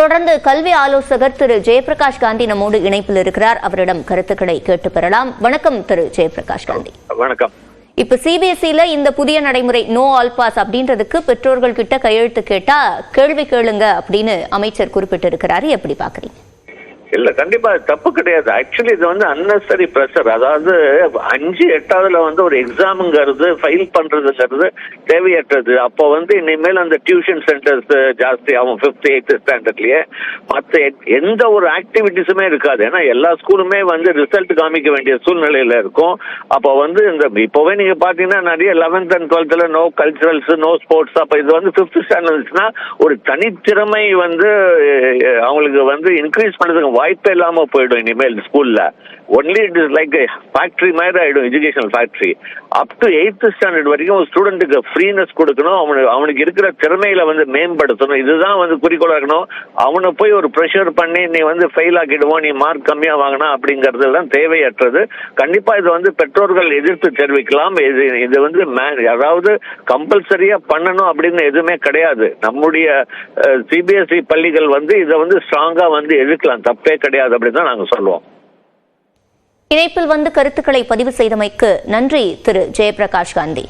தொடர்ந்து கல்வி ஆலோசகர் திரு ஜெயபிரகாஷ் காந்தி நம்மோடு இணைப்பில் இருக்கிறார். அவரிடம் கருத்துக்களை கேட்டு பெறலாம். வணக்கம் திரு ஜெயபிரகாஷ் காந்தி. வணக்கம். இப்ப சிபிஎஸ்இல இந்த புதிய நடைமுறை நோ ஆல் பாஸ் அப்படின்றதுக்கு பெற்றோர்கள் கிட்ட கையெழுத்து கேட்டா கேள்வி கேளுங்க அப்படின்னு அமைச்சர் குறிப்பிட்டிருக்கிறாரு. எப்படி பாக்குறீங்க? இல்ல, கண்டிப்பா தப்பு கிடையாது. ஆக்சுவலி இது வந்து அன்னெசரி பிரஷர். அதாவது 5, 8வது ஒரு எக்ஸாமுங்கிறது ஃபைல் பண்றதுங்கிறது தேவையற்றது. அப்போ இனிமேல் அந்த டியூஷன் சென்டர்ஸ் ஜாஸ்தி ஆகும் 5th, 8th ஸ்டாண்டர்ட்லயே. மற்ற எந்த ஒரு ஆக்டிவிட்டிஸுமே இருக்காது. ஏன்னா எல்லா ஸ்கூலுமே ரிசல்ட் காமிக்க வேண்டிய சூழ்நிலையில இருக்கும். அப்போ இந்த இப்போவே நீங்க பாத்தீங்கன்னா நிறைய 11th and 12th no culturals, no sports. அப்ப இது 5th ஸ்டாண்டர்ட்ஸ்னா ஒரு தனித்திறமை அவங்களுக்கு இன்க்ரீஸ் பண்ணதுக்கு வாய்ப்பே இல்லாம போயிடும். இனிமேல் ஸ்கூல்ல only it is like factory மாதிரி ஆயிடும், educational factory. Up to 8th standard வரைக்கும் ஒரு ஸ்டூடெண்ட்டுக்கு ஃப்ரீனஸ் கொடுக்கணும், அவனுக்கு இருக்கிற திறமையில மேம்படுத்தணும். இதுதான் குறிக்கோளா இருக்கணும். அவனை போய் ஒரு ப்ரெஷர் பண்ணி நீ ஃபெயில் ஆக்கிடுவோம், நீ மார்க் கம்மியா வாங்கினா அப்படிங்கிறது எல்லாம் தேவையற்றது. கண்டிப்பா இது பெற்றோர்கள் எதிர்த்து தெரிவிக்கலாம். இது அதாவது கம்பல்சரியா பண்ணணும் அப்படின்னு எதுவுமே கிடையாது. நம்முடைய சிபிஎஸ்இ பள்ளிகள் இதை ஸ்ட்ராங்கா எதிர்க்கலாம், தப்பே கிடையாது அப்படின்னு தான் நாங்க சொல்லுவோம். இணைப்பில் கருத்துக்களை பதிவு செய்தமைக்கு நன்றி திரு ஜெயபிரகாஷ் காந்தி.